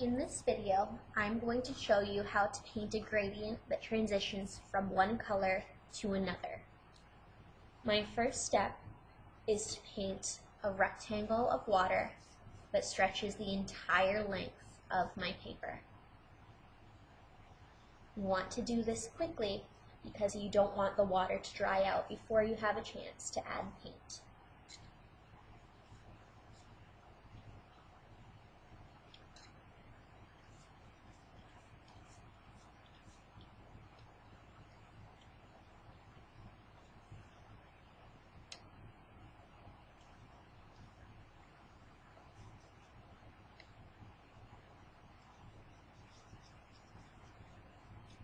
In this video, I'm going to show you how to paint a gradient that transitions from one color to another. My first step is to paint a rectangle of water that stretches the entire length of my paper. You want to do this quickly because you don't want the water to dry out before you have a chance to add paint.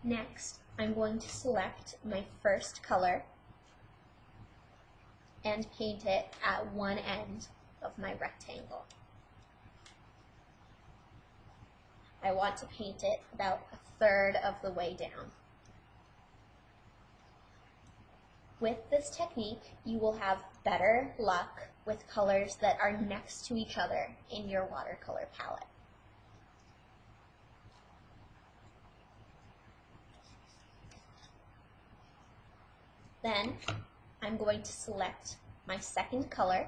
Next, I'm going to select my first color and paint it at one end of my rectangle. I want to paint it about a third of the way down. With this technique, you will have better luck with colors that are next to each other in your watercolor palette. Then I'm going to select my second color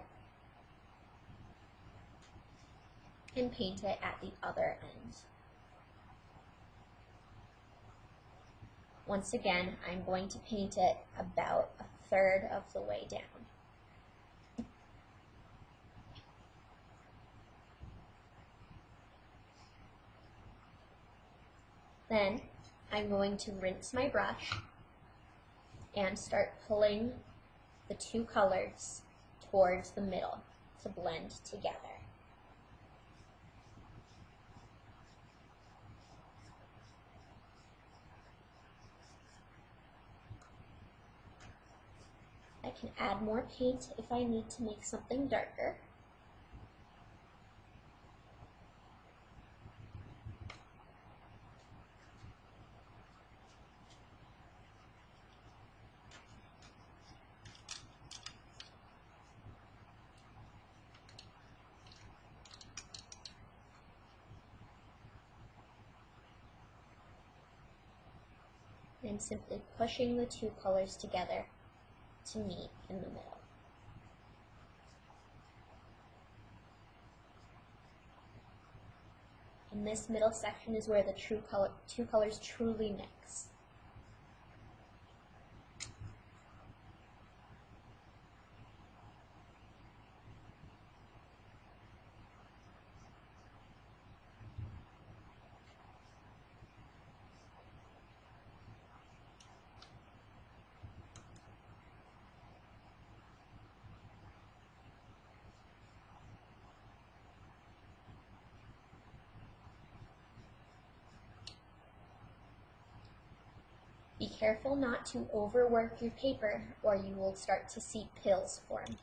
and paint it at the other end. Once again, I'm going to paint it about a third of the way down. Then I'm going to rinse my brush and start pulling the two colors towards the middle to blend together. I can add more paint if I need to make something darker. I'm simply pushing the two colors together to meet in the middle. And this middle section is where the two colors truly mix. Be careful not to overwork your paper or you will start to see pills form.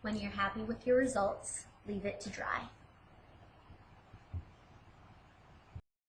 When you're happy with your results, leave it to dry.